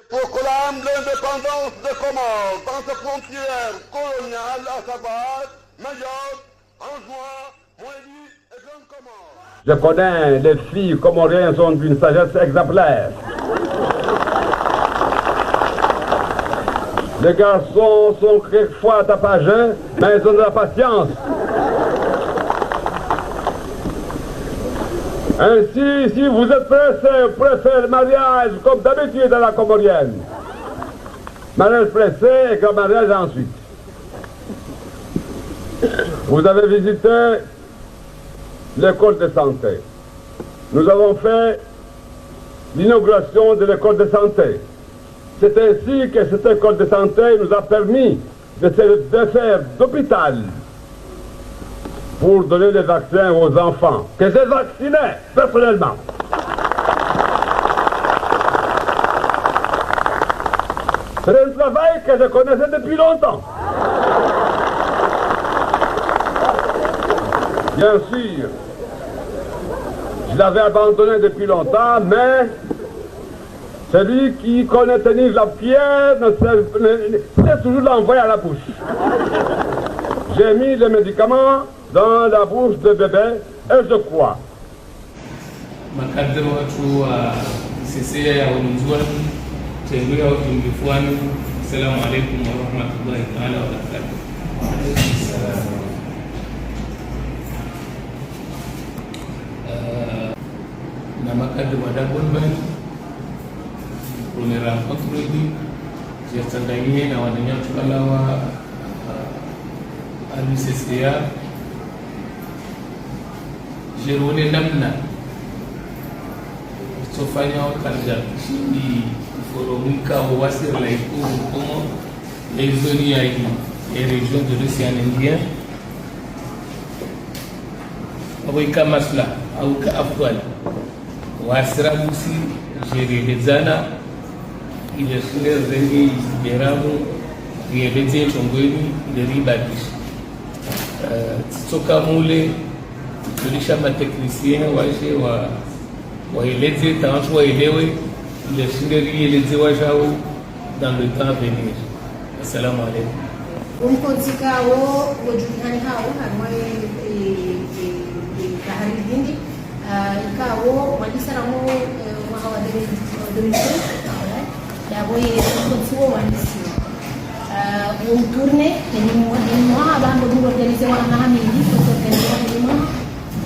proclame l'indépendance des Comores dans ses frontières coloniales, à savoir Mayotte, Anjouan, Moélie et Grande Comore. Je connais les filles comoriennes sont d'une sagesse exemplaire. Les garçons sont quelquefois tapageux, mais ils ont de la patience. Ainsi, si vous êtes pressé, vous préférez le mariage comme d'habitude à la comorienne. Mariage pressé et grand mariage ensuite. Vous avez visité l'école de santé. Nous avons fait l'inauguration de l'école de santé. C'est ainsi que cette école de santé nous a permis de faire d'hôpital pour donner des vaccins aux enfants, que j'ai vacciné personnellement. C'est un travail que je connaissais depuis longtemps. Bien sûr, je l'avais abandonné depuis longtemps, mais celui qui connaît tenir la pierre c'est toujours l'envoyer à la bouche. J'ai mis les médicaments dans la bouche de bébé et je crois. Makadiri watu wa CCA ya ulinzuani, tengu ya utungifuani. Assalamu alaikum wa rahmatullahi ta'ala wa barakatuh. Na makadiri wa Dagonban, kwenye rencontre hii, jiatanganyie na wananyatukalawa CCA. Jerone namna sofanya wakaja shindi foromika wasir la ikuru como les zones aí et régions de l'océan Indien aboika masla au ka afwal wasira musi jerelezana ile sule zengi jeramu yebeze chongweni ile ribadish tsoka mule tulisha mateknisien waje waeleze tanzu waelewe ile shinderi eleze wajao dans le temps à venir. Assalamu alaikum. Umkonzika wo wajulikani hao harmai bahari dindi ikawo walisara mo mahawadeni domicile ya boye umkonziwo walisi tourné et moi avant de nous organiser on a mis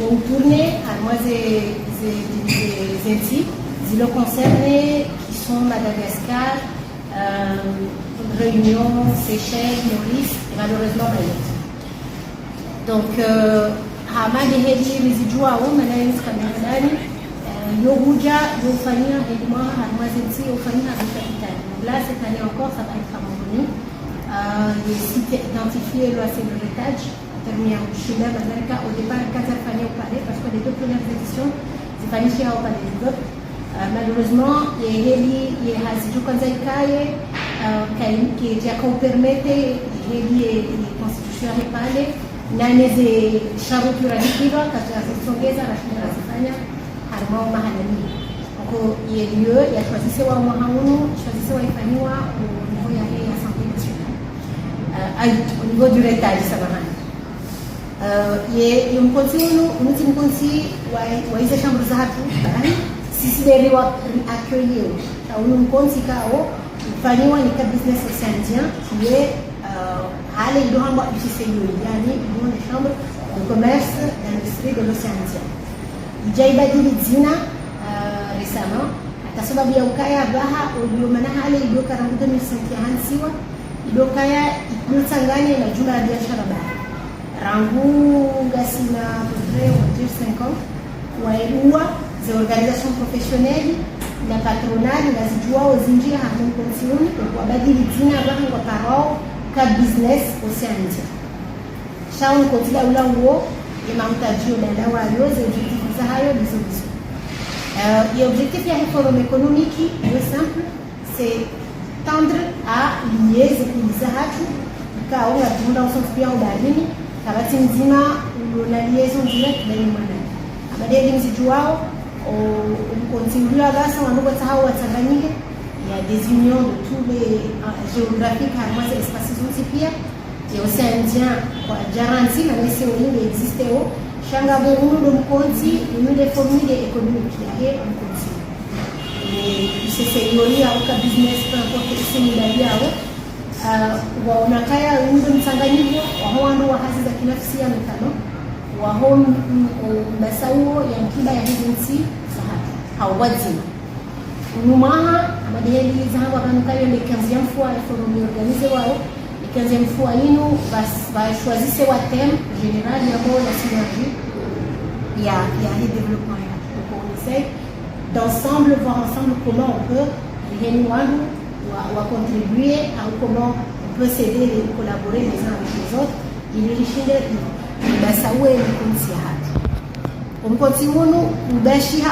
on tourné à moi des îles concernées qui sont Madagascar, Réunion, Seychelles, Maurice et malheureusement Mayotte. Donc hamadi hedi residual au manais kamerani yoguja yofanyia hedima harma zensi yofanyia à capitale. Là cette année encore ça va être à Moroni. Les sites identifiés là c'est le héritage terminé au Chili, au départ 4 familles au palais parce que les deux premières éditions c'est pas ici au palais du peuple. Malheureusement il y a des conseils qui déjà permettent les constitutions et palais n'aneze sharutu radikiwa katika kusongeza na shida zifanya harmao mahalani kwa hiyo ya tuasisi wa mwahaunu tuasisi wa ifanywa au ya santé nationale au niveau du héritage samahani ye mkonsiunu mti mkonsi wa hizo chambres za hatu bali sisi ndio wa accueillir au mkonsi kao ifanywa ni ka business océanien qui est hali ndohamba UCCU yani une chambre de commerce d'industrie de l'océan Indien. Ijaibadili jina récemment kwa sababu ya ukaya baha uliomana hali iliyoka rangu 2005 hansiwa iliyokaya ikusanganya na jumla ya biashara baha rangu gasina podre au 5 ans waelua za organisation professionnelle na patronale na zijuao zinjia hapo konsioni kwa badili jina baha kwa parao ka business océanien. Chao kotila ulango et mahutajio na wao les objectifs za hayo bizubizu. Et objectif ya réforme économique est simple, c'est tendre à lier les pays zahatu kao ya tunda usofia ubarini kabati nzima una liaison direct na mwana. Abadeli mzijuao o continue basa wanduko tahao watanganyike y a des unions de tous les géographiques à moi espaces multiples et océan Indien garanti na nesse wingi existe o shanga borundo mkonzi ni des familles économiques ya mkonzi et c'est seyoria au business peu importe ce ni yao waona kaya wingi mchanganyiko wa hondo wa hasi za kinafsia mitano wa home masauo ya mkiba ya hizinsi sahata hawazi unumaha amadeli zahabu akanukayo ni kanzi ya mfua economy organize wao ni kanzi ya mfua inu va choisir wa thème général ya la synergie ya le développement donc on essaie d'ensemble voir ensemble comment on peut ou contribuer à comment on peut s'aider et collaborer les uns avec les autres il est basawe mkonsi hati umkonsi wonu ubashi ha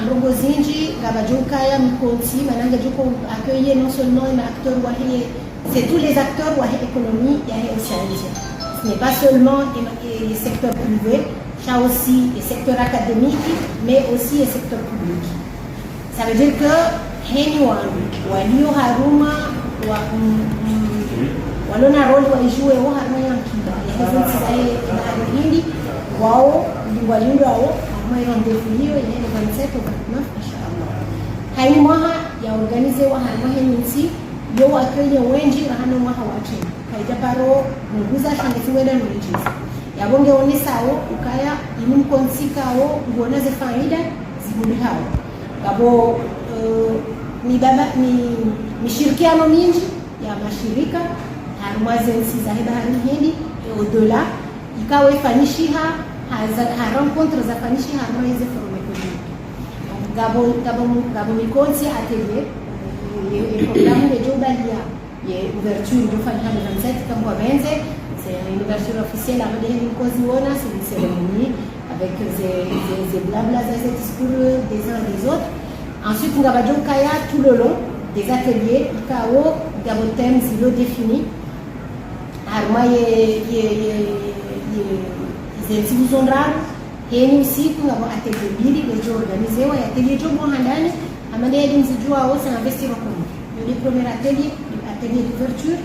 ndongo zinji gabajuka ya mkonsi mananga juko accueillir non seulement un acteur wahie c'est tous les acteurs wahie économie ya océanisme ce n'est pas seulement les secteurs privés ça aussi les secteurs académiques mais aussi les secteurs publics ça veut dire que heni walio haruma walona role waijue wa haruma ya mkiba ya hizo tsaye na hindi wao ndio walindo wao haruma ya ndefuliyo ya 27 au 29 inshallah haini mwaha ya organize wa haruma hensi yo akaya wenji hano mwaha wache haijaparo nguza shangeti wenda nwenji ya bonge onisao ukaya imu konsikao uoneze faida zibuni hao gabo ni baba ni mishirikiano mingi ya mashirika haruma zensi za bahari hindi au-delà ikawa ifanishiha ha rencontre za fanishiha haruma hizo forum économique gabo mikonsi atelier et programme de jobalia et ouverture de fanya le 27 comme vous venez c'est une ouverture officielle à Madeleine Mikosi Wona c'est une cérémonie avec des blabla des discours des uns des autres. Ensuite, nous avons tout le long des ateliers, des thèmes zéro définis. Harma ils ont rares. Et nous aussi, nous avons atelier bili, les jours organisés, et atelier de Mohandani. Amandé dit que c'est investir en commun. Le premier atelier d'ouverture.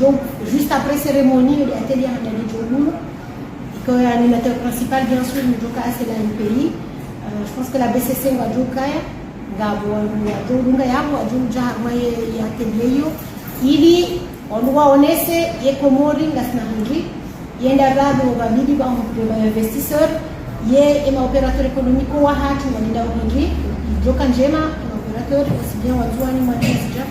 Donc, juste après cérémonie, l'atelier de Jogoulou. L'animateur principal, bien sûr, c'est la NPI. Je pense que la BCC va jouer. Gabo dunga yabo ajunja harma ya atelier ili waonese yeko mori ngasna hangi yenda gabo babidi ba investisseur ye ema opérateur économique wa hatu walinda hangi joka njema opérateur aussi bien watuani mwanasija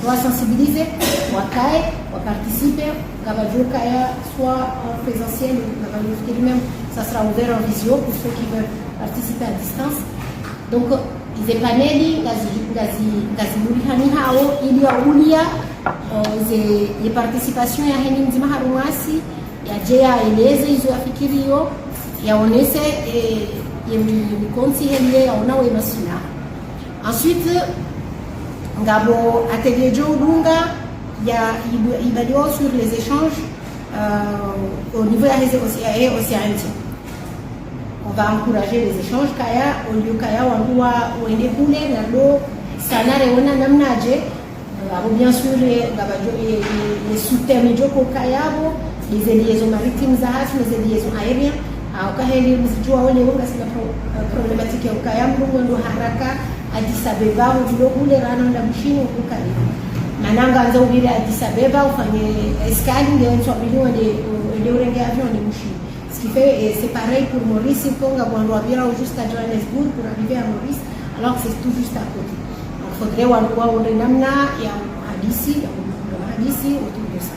wa sensibiliser wakae wa participer gaba joka ya soit en présentiel ou même ça sera ouvert en visio pour ceux qui veulent participer à distance donc ize paneli ngazi mulihani hao ili waulia ze participation ya heni mzima harumasi ya jea eleze hizo afikirio yaonese mikonsi heliye yaonawe masina ensuite ngabo atelier jo lunga ya ibadiwa sur les échanges au niveau ya océan on va encourager les échanges kaya olio kaya wangua wende kule na lo sanare wana namnaje abo bien sûr les sous-termes joko kayabo les liaisons maritimes za hatu les liaisons aériennes au kaheli msijua wale wanga sina problématique ya kayambu ndo haraka Addis Abeba ndio kule rano na mshini ukali mananga nzo vile Addis Abeba ufanye escale ndio nsobili ndio urenge avion ni mshini. Ce qui fait, c'est pareil pour Maurice, il faut avoir juste à Johannesburg pour arriver à Maurice, alors que c'est tout juste à côté. Donc, il faudrait avoir un Renamna et un Hadissi autour de ça.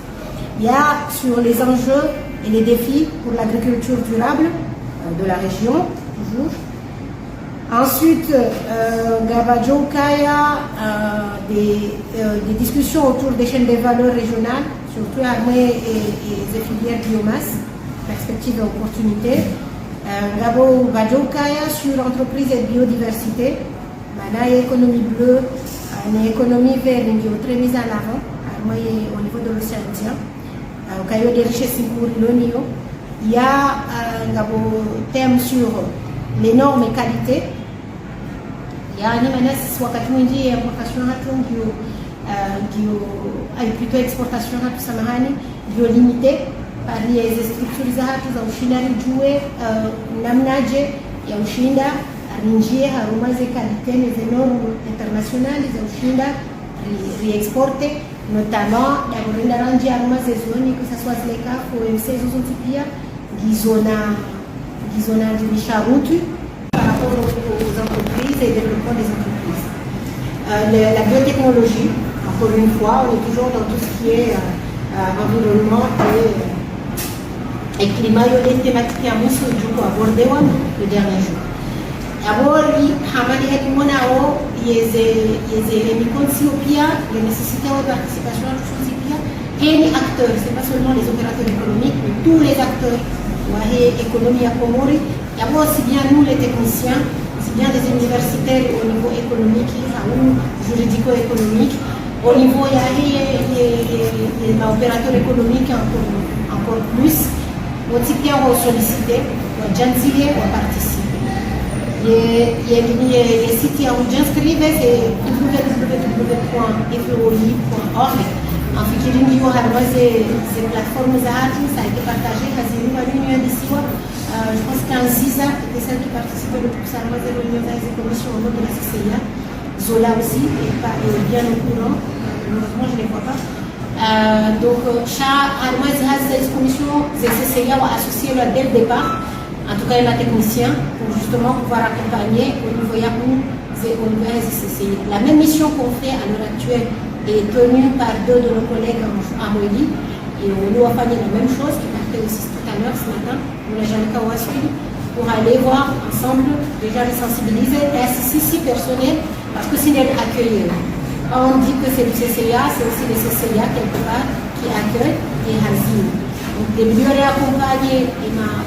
Il y a sur les enjeux et les défis pour l'agriculture durable de la région, toujours. Ensuite, Gabajo Kaya, des discussions autour des chaînes de valeur régionales, surtout armées et des filières biomasse. Perspective d'opportunité. Gabo Badjokaya sur l'entreprise et biodiversité. Maintenant, économie bleue, une économie verte qui est très mise en avant au niveau de l'océan Indien. Au cas des richesses l'ONIO. Il y a un thème sur les normes et qualité. yani maana sisi wakati mwingi importation hatu ndio plutôt exportation hatu samahani ndio limité par les structures za hatu za ushindani jue namnaje ya ushinda rinjie haruma ze qualité les normes internationales za ushinda réexporter notamment d'aborinda rangi haruma ze zoni que ça soit les CAF ou OMC zozote pia gizona julisha route par rapport aux entreprises et développement des entreprises. La biotechnologie, encore une fois, on est toujours dans tout ce qui est environnement et climat. Il y a des thématiques à Moussou du coup abordées le dernier jour. D'abord, Hamadi Hadimonao, il y a les micro-siopia, les nécessités de participation à tout et les acteurs, ce n'est pas seulement les opérateurs économiques, mais tous les acteurs économie à Komori. D'abord, aussi bien nous les techniciens, aussi bien les universitaires au niveau économique ou juridico-économique, au niveau des opérateurs économiques encore plus, aussi bien on sollicité, on gentillé, on participe. Les sites où j'inscrive, c'est www.efroi.org. En fikiring hiyo harwaze ces plateformes ça a été partagé quasiment à l'Union des Siwa. Je pense qu'Anziza était celle qui participait le plus à l'Union des commissions au nom de la CCIA. Zola aussi est bien au courant. Malheureusement, je ne les vois pas. Donc, chaque commission des CCIA ont associé là dès le départ, en tout cas les techniciens, pour justement pouvoir accompagner au niveau Yakou et au niveau des CCIA. La même mission qu'on fait à l'heure actuelle est tenue par deux de nos collègues à Moïli. Et nous avons fait la même chose, qui partait aussi tout à l'heure ce matin, nous l'avons jamais suivi, pour aller voir ensemble, déjà les sensibiliser, et assister si personnel, parce que c'est accueillir. Quand on dit que c'est le CCA, c'est aussi le CCA quelque part qui accueille et hasine. Donc, les mieux accompagner et ma.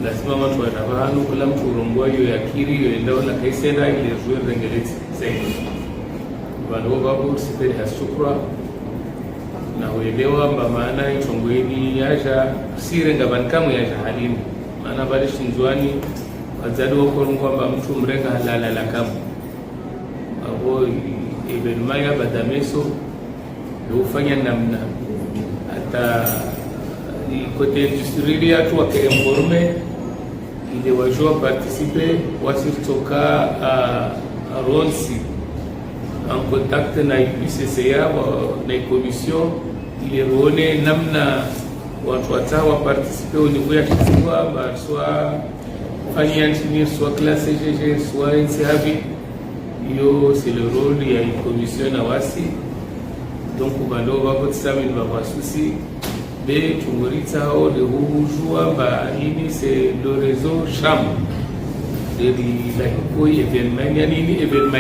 lazima watu watafahamu kila mtu urongwa hiyo ya kiri hiyo endao na kaisenda ile zuwe rengeleti zaidi vandu vapo siperi hasukra na uelewa mba maana itongweni yaja sirenga vankamu yaja halini maana vali shinzwani wazadu wakonu kwamba mtu mrenga halala la kamu abo ebenumaya badameso ufanya namna hata côté industriel ya tu wakiinforme ile wajua participer wasitoka Ronsi en contact na IPCCA na commission ile waone namna watu watawa participer au niveau ya kisiwa baswa fanya nchini soit classe GG soit NCAV yo c'est le rôle ya commission na wasi donc bando vapo tsamini va souci de Tungorita au de Hujua, c'est le réseau CHAM de la événement, événement